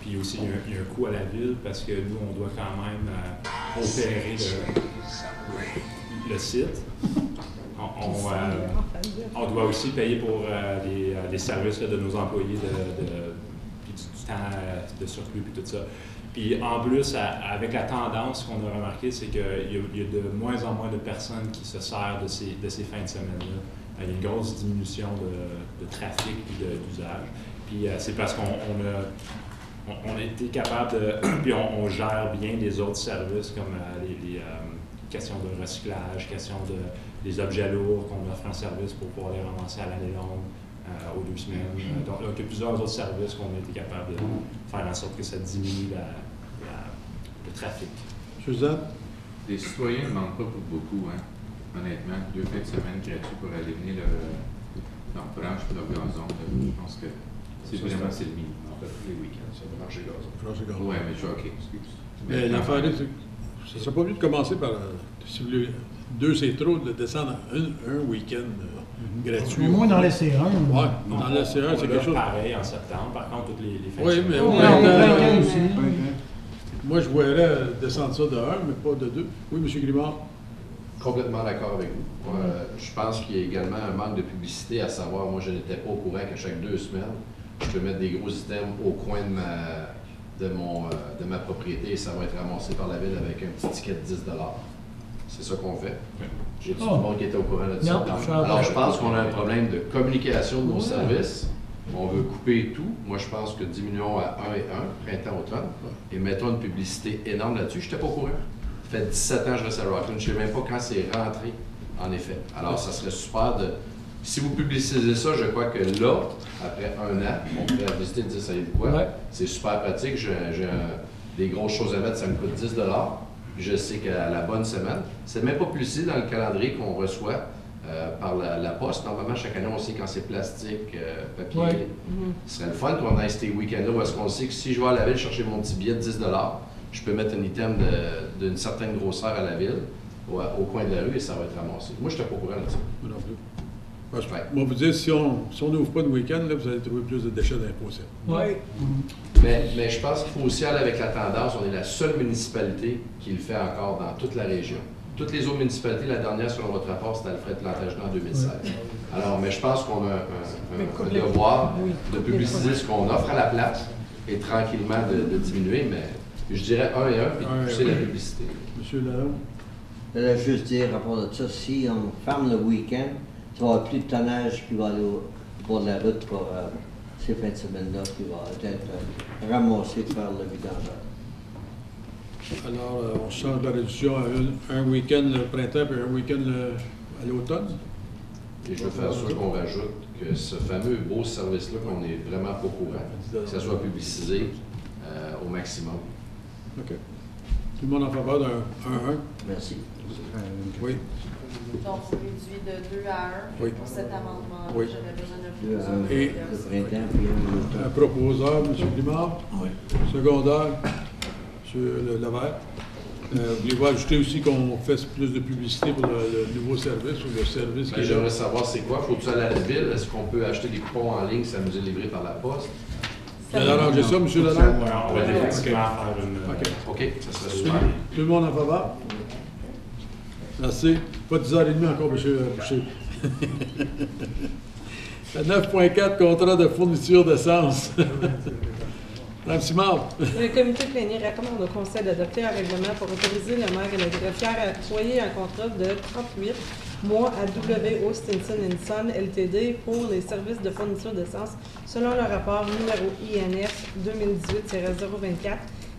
Puis aussi, il y a un coût à la ville parce que nous, on doit quand même opérer le site. On doit aussi payer pour les services de nos employés, puis du temps de surplus, puis tout ça. Puis en plus, avec la tendance qu'on a remarqué, c'est qu'il y a de moins en moins de personnes qui se servent de ces fins de semaine-là. Il y a une grosse diminution de trafic et d'usage. Puis c'est parce qu'on a été capable de... puis on gère bien les autres services comme question de recyclage, question des objets lourds qu'on offre en service pour pouvoir les ramasser à l'année longue, aux 2 semaines. Donc, il y a plusieurs autres services qu'on a été capable de faire en sorte que ça diminue le trafic. Suzanne? Les citoyens ne demandent pas pour beaucoup, hein. Honnêtement, 2 fins de semaine gratuits pour aller venir l'embranche pour le gazon. Je pense que c'est le minimum. En fait, tous les week-ends, ça va marcher gazon. Oui, mais je suis OK, excuse. Mais l'affaire est, ce ne serait pas mieux de commencer par, si vous voulez, 2 c'est trop, de descendre à un week-end gratuit. Au moins d'en laisser un. Oui, d'en laisser un, c'est quelque chose. Pareil en septembre, par contre, toutes les fins Oui, de mais semaine. moi, je voudrais descendre ça de 1, mais pas de 2. Oui, M. Grimard? Complètement d'accord avec vous. Je pense qu'il y a également un manque de publicité, à savoir, moi, je n'étais pas au courant qu'à chaque 2 semaines, je peux mettre des gros items au coin de ma propriété et ça va être ramassé par la ville avec un petit ticket de 10 $. C'est ça qu'on fait. J'ai tout le monde qui était au courant de ça. Alors, je pense qu'on a un problème de communication de nos services. On veut couper tout. Moi, je pense que diminuons à 1 et 1, printemps-automne, et mettons une publicité énorme là-dessus. Je n'étais pas au courant. Ça fait 17 ans que je reste à Rockland. Je ne sais même pas quand c'est rentré, en effet. Alors, ça serait super de... Si vous publicisez ça, je crois que là, après 1 an, on pourrait visiter et dire, ça y est de quoi? C'est super pratique. J'ai des grosses choses à mettre, ça me coûte 10 $. Je sais qu'à la bonne semaine, c'est même pas publicisé dans le calendrier qu'on reçoit par la poste. Normalement, chaque année, on sait quand c'est plastique, papier. Ce serait le fun qu'on ait ces week-ends-là où est-ce qu'on sait que si je vais à la ville chercher mon petit billet de 10 $, je peux mettre un item d'une certaine grosseur à la ville, au coin de la rue, et ça va être ramassé. Moi, je n'étais pas au courant de ça. Moi non plus. Moi, vous dire, si on n'ouvre pas de week-end, là, vous allez trouver plus de déchets d'impossible. Oui. Mais je pense qu'il faut aussi aller avec la tendance. On est la seule municipalité qui le fait encore dans toute la région. Toutes les autres municipalités, la dernière, selon votre rapport, c'était Alfred Plantagenet en 2016. Alors, mais je pense qu'on a un devoir de publiciser ce qu'on offre à la place et tranquillement de diminuer, mais je dirais 1 et 1, puis de pousser la publicité. Monsieur Lalonde? Je voulais juste dire, à rapport de ça, si on ferme le week-end, tu vas avoir plus de tonnage qui va aller au bord de la route pour ces fins de semaine-là, qui va être ramassé par le vidangeur. Alors, on change la réduction à un week-end le printemps et un week-end à l'automne? Et je veux faire sûr qu'on rajoute que ce fameux beau service-là, qu'on n'est vraiment pas au courant, que ça soit publicisé au maximum. OK. Tout le monde en faveur d'un 1-1? Merci. Oui. Donc, vous réduisez de 2 à 1 pour cet amendement. Oui. J'avais besoin de plus. Et un proposeur, M. Grimard? Oui. Secondaire, M. Levert. Voulez-vous ajouter aussi qu'on fasse plus de publicité pour le nouveau service ou le service qui est là? J'aimerais savoir c'est quoi. Faut-il aller à la ville? Est-ce qu'on peut acheter des coupons en ligne? Ça nous est livré par la poste. Vous allez arranger ça, M. Lalonde? On va effectivement faire une... OK, ça serait super. Tout le monde en faveur? Merci. Pas 10h30 encore, M. Boucher. 9.4, contrat de fourniture d'essence. Mme Simard. Le comité plénier recommande au Conseil d'adopter un règlement pour autoriser le maire et le greffière à octroyer un contrat de 38 mois à W. Stinson & Son Ltd. pour les services de fourniture d'essence selon le rapport numéro INF 2018-024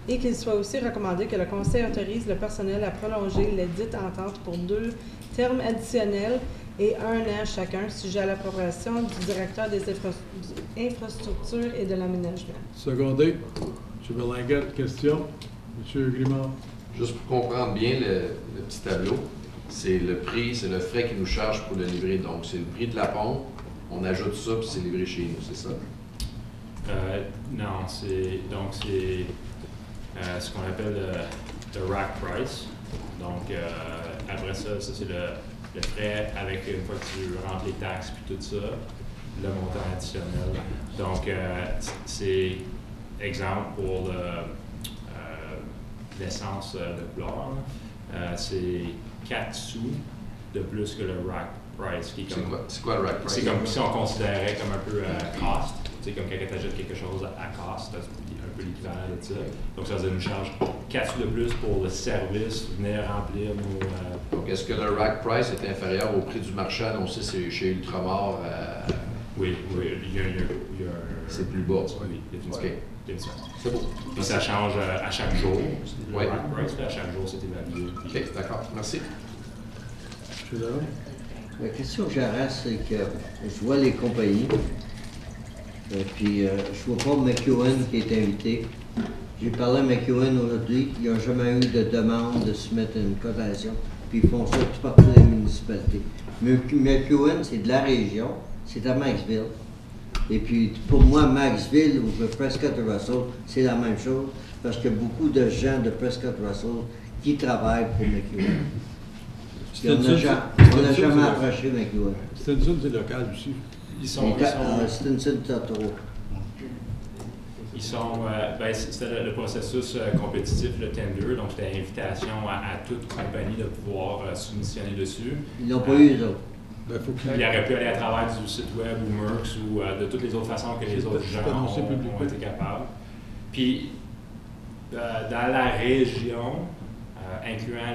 et qu'il soit aussi recommandé que le Conseil autorise le personnel à prolonger les dites ententes pour 2 termes additionnels et 1 an chacun, sujet à l'approbation du directeur des infrastructures et de l'aménagement. Secondé. M. Berlinguet, question. M. Grimard. Juste pour comprendre bien le petit tableau, c'est le prix, c'est le frais qu'ils nous chargent pour le livrer. Donc, c'est le prix de la pompe, on ajoute ça, puis c'est livré chez nous, c'est ça? Non, c'est ce qu'on appelle le rack price. Donc, après ça, c'est le frais avec, une fois que tu rentres les taxes puis tout ça, le montant additionnel. Donc, c'est, exemple, pour l'essence de couleur, c'est 4 sous de plus que le rack price. C'est quoi le rack price? C'est comme si on considérait comme un peu cost. C'est comme quand tu achètes quelque chose à cost, c'est un peu l'équivalent de ça. Donc, ça veut dire une charge 4 sous de plus pour le service, venir remplir nos... Donc, est-ce que le rack price est inférieur au prix du marché annoncé chez Ultramar? Oui, il y a C'est plus bas. Oui, définitivement. OK. Définitivement. C'est beau. Puis ça change à chaque jour. Ouais. Le rack price, là, à chaque jour, c'est évalué. OK, d'accord. Merci. La question que j'aurais, c'est que je vois les compagnies, puis je vois pas McEwen qui est invité. J'ai parlé à McEwen aujourd'hui, ils n'ont jamais eu de demande de soumettre une cotation, puis ils font ça tout partout dans les municipalités. McEwen, c'est de la région, c'est à Maxville. Et puis, pour moi, Maxville ou Prescott Russell, c'est la même chose, parce qu'il y a beaucoup de gens de Prescott Russell qui travaillent pour McEwen. On n'a jamais approché McEwen. Stinson, c'est local aussi. Stinson, Totoro. C'était le processus compétitif, le tender, donc c'était invitation à toute compagnie de pouvoir soumissionner dessus. Ils n'ont pas eu, eux autres. Il aurait pu aller à travers du site web ou Merx ou de toutes les autres façons que les autres gens ont été capables. Puis, dans la région, incluant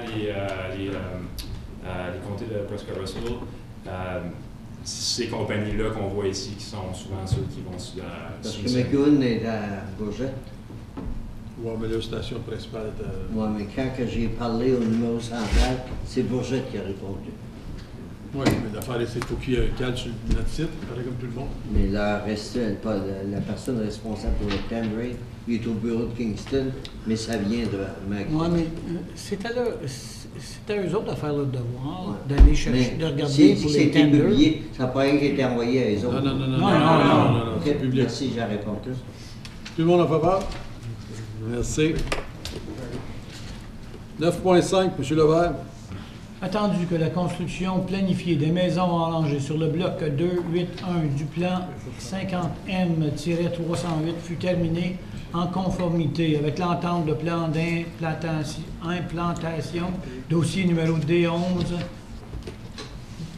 les comtés de Prescott Russell, ces compagnies-là qu'on voit ici, qui sont souvent ceux qui vont parce que McEwen est à Bourgette. Oui, mais la station principale est à... Oui, mais quand j'ai parlé au numéro central, c'est Bourgette qui a répondu. Oui, mais l'affaire, c'est qu'il faut qu'il cale sur notre site, pareil comme tout le monde. Mais la personne responsable pour le tendering, il est au bureau de Kingston, mais ça vient de McEwen. Oui, mais c'était à eux autres de faire le devoir, d'aller chercher, de regarder pour les tenders. Publié, ça n'a pas rien qui a été envoyé à eux autres. Non, c'est public. Merci, j'ai répondu. Tout le monde en faveur? Merci. 9.5, M. Levert. Attendu que la construction planifiée des maisons rangées sur le bloc 281 du plan 50M-308 fut terminée en conformité avec l'entente de plan d'implantation, dossier numéro D11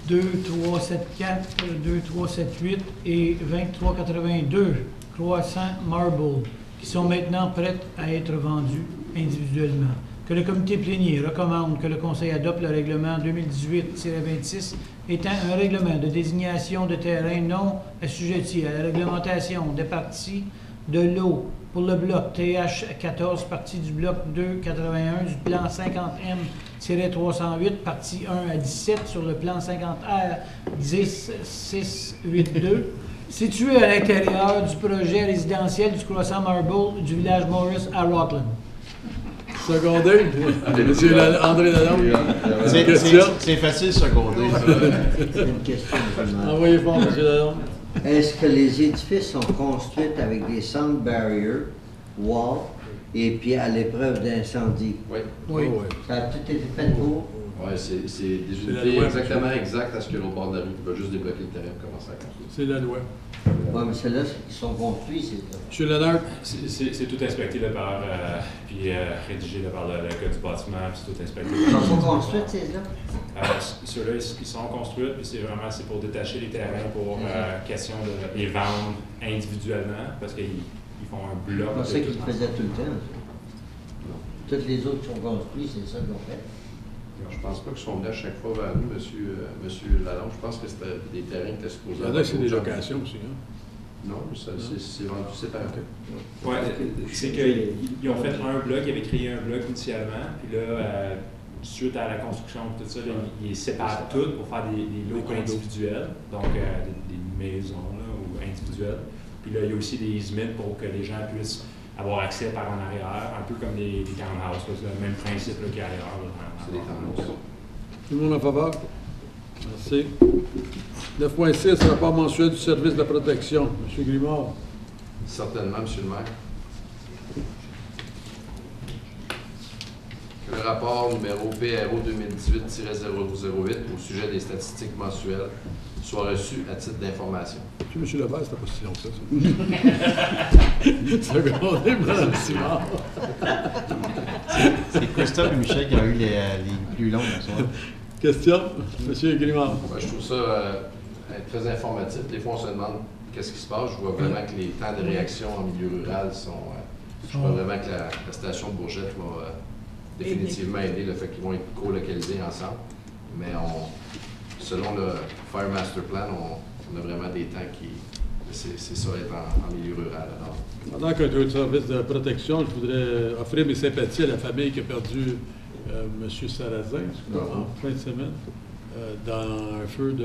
2374, 2378 et 2382, Croissant Marble, qui sont maintenant prêtes à être vendues individuellement. Que le comité plénier recommande que le Conseil adopte le règlement 2018-26 étant un règlement de désignation de terrain non assujetti à la réglementation des parties de l'eau pour le bloc TH14, partie du bloc 281 du plan 50M-308, partie 1 à 17 sur le plan 50R 10682, situé à l'intérieur du projet résidentiel du Croissant Marble du village Morris à Rockland. Secondé, M. André Lalonde. C'est facile, secondé. C'est une question. Envoyez fort, M. Lalonde. Est-ce que les édifices sont construits avec des sound barriers, walls, et puis à l'épreuve d'incendie? Oui. Oui. Ça a tout été fait pour? Oui, c'est des unités exactement exactes à ce que l'autre bord de la rue. Il va juste débloquer le terrain pour commencer à construire. C'est la loi. Oui, mais ceux-là, ils sont construits, c'est ça. M. Léonard. C'est tout inspecté là, par, puis rédigé là, par le code du bâtiment, puis c'est tout inspecté. Ils sont construits, ces-là? Ceux-là, ils sont construits, puis c'est pour détacher les terrains pour question de les vendre individuellement, parce qu'ils font un bloc. Je pensais qu'ils le faisaient tout le temps. Toutes les autres qui sont construits, c'est ça qu'ils ont fait. Je pense pas qu'ils sont venus à chaque fois vers nous, monsieur Lalonde. Je pense que c'était des terrains qui étaient supposés. Il y en a c'est des locations aussi, hein? Non, c'est vendu séparément. Oui, c'est qu'ils ont fait un bloc, ils avaient créé un bloc initialement, puis là, suite à la construction et tout ça, là, ils séparent tout pour faire des lots individuels, donc des maisons là, ou individuelles. Puis là, il y a aussi des easements pour que les gens puissent avoir accès par en arrière, un peu comme des townhouses, c'est le même principe qu'il y a ailleurs. C'est des townhouses. Tout le monde en faveur? Merci. 9.6, rapport mensuel du service de la protection. M. Grimard. Certainement, M. le maire. Que le rapport numéro PRO 2018-008 au sujet des statistiques mensuelles soit reçu à titre d'information. M. Levert, c'était pas si long que ça. Secondé, Mme Simard. C'est Christophe et Michel qui ont eu les plus longs ce soir. Question, M. Grimard. Ben, je trouve ça être très informatif. Des fois, on se demande qu'est-ce qui se passe. Je vois vraiment que les temps de réaction en milieu rural sont... je vois vraiment que la station de Bourgette va définitivement aider le fait qu'ils vont être co-localisés ensemble. Mais selon le Fire Master Plan, on a vraiment des temps qui c'est ça être en milieu rural. Alors. Pendant que tu es au service de protection, je voudrais offrir mes sympathies à la famille qui a perdu M. Sarrazin en fin de semaine dans un feu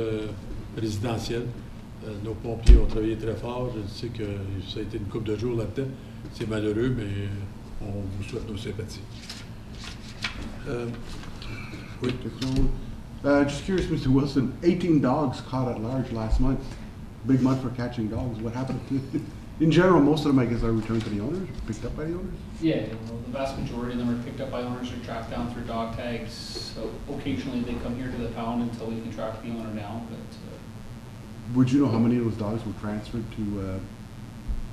résidentiel. Nos pompiers ont travaillé très fort. Je sais que ça a été une couple de jours là-dedans. C'est malheureux, mais on vous souhaite nos sympathies. Oui. Just curious, Mr. Wilson, 18 dogs caught at large last month. Big month for catching dogs. What happened to in general, most of them, I guess, are returned to the owners, picked up by the owners? Yeah, well, the vast majority of them are picked up by owners or tracked down through dog tags. So occasionally they come here to the pound until we can track the owner down. But would you know how many of those dogs were transferred to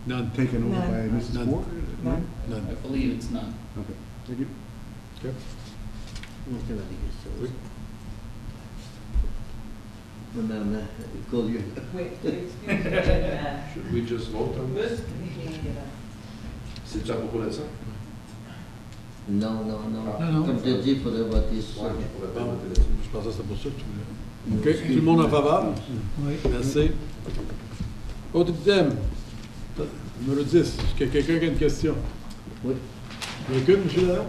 none taken over by Mrs. None. Ford? None. I believe it's none. Okay, thank you. Okay. Oui. Madame Collier. Should we just vote on this? C'est-tu à propos de ça? Non. Comme tu as dit, il faudrait voter sur ça. Je pensais que c'était pour ça que tu voulais. OK. Tout le monde en faveur? Oui. Merci. Autre item. Numéro 10. Est-ce que quelqu'un qui a une question? Oui. Aucune, M. Lara?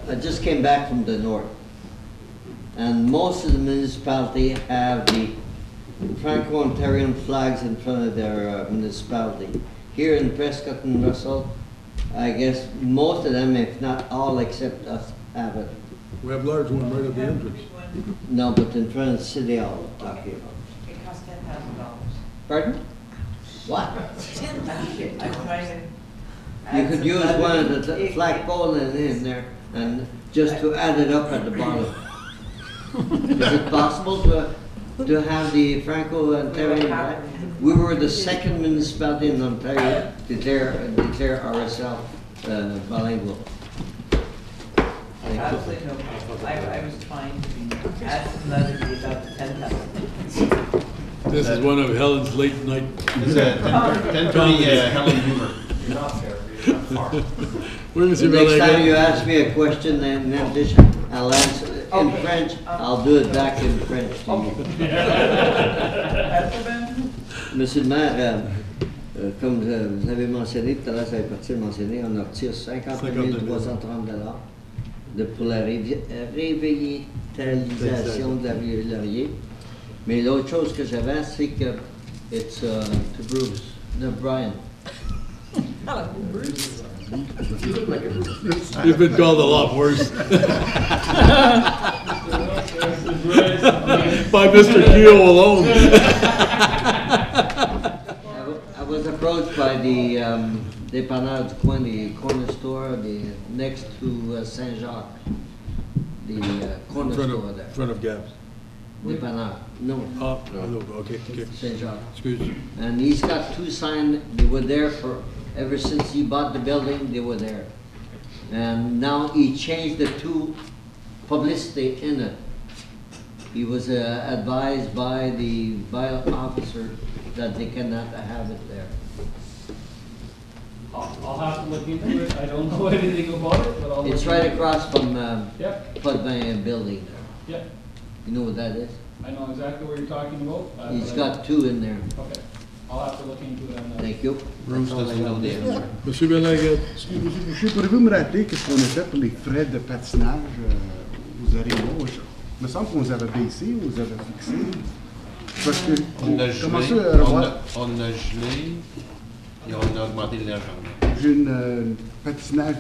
I just came back from the north, and most of the municipality have the Franco-Ontarian flags in front of their municipality. Here in Prescott and Russell, I guess most of them, if not all except us, have it. We have a large one right at the entrance. No, but in front of the city hall, I'm talking about. It costs $10,000. Pardon? What? $10,000. I'm trying to. You could use one of the flagpole in there and just to add it up at the bottom. Is it possible to have the Franco-Ontarian flag? We were the second municipality in Ontario to declare ourselves bilingual. Absolutely no problem. I was trying to be as leather about the 10,000. This is one of Helen's late night. It's a 10:20 Helen humor. You're not fair. Where is The he next really time you ask me a question in addition, I'll answer it in French. I'll do it back in French to you. Monsieur le maire, comme vous avez mentionné, tout à l'heure, ça avait parti de mentionner, on en retire 50 330 pour la révitalisation de la rue Laurier. Mais l'autre chose que j'avais, c'est que it's to Bruce, no Brian. Hello, Bruce. You've been called a lot worse. By Mr. Keel alone. I was approached by the dépanneur du coin, the corner store, next to Saint-Jacques, the corner store there. Front of Gab's. Dépanneur, no. Oh, no. Okay. Saint-Jacques. Excuse me. And he's got two signs, they were there ever since he bought the building, they were there. And now he changed the two publicity in it. He was advised by the bylaw officer that they cannot have it there. I'll have to look into it. I don't know anything about it, but I'll look It's into right it. across from Yep. Pudvine building there. Yep. You know what that is? I know exactly what you're talking about. He's got two in there. Okay. I'll have to look into it. Thank you. Bruce doesn't know the answer. Monsieur Belaguette. Excusez-moi, monsieur, pourriez-vous me rappeler qu'est-ce qu'on a fait pour les frais de patinage aux arénas? Il me semble qu'on les avait baissés ou on les avait fixés. Parce que, On a comment gelé, ça, on a gelé et on a augmenté légèrement. j'ai une patinage,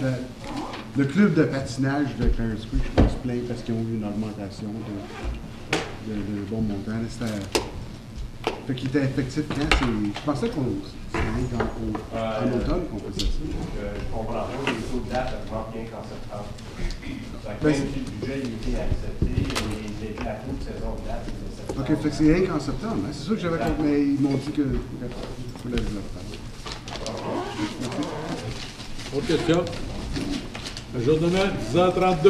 le club de patinage de Clarence Creek, je pense, plein parce qu'ils ont eu une augmentation de bon montant. Fait qu'il était effectif quand? Je pensais qu'on c'était en automne qu'on faisait ça. Je comprends pas, les taux de date augmentent bien qu'en septembre. Ben, Même si le budget il était accepté, les plateaux de saison de date, c'est septembre. OK, fait que c'est rien qu'en septembre. Hein? C'est sûr que j'avais compris, mais ils m'ont dit que faut le développer. Autre question? Ajournement 10h32.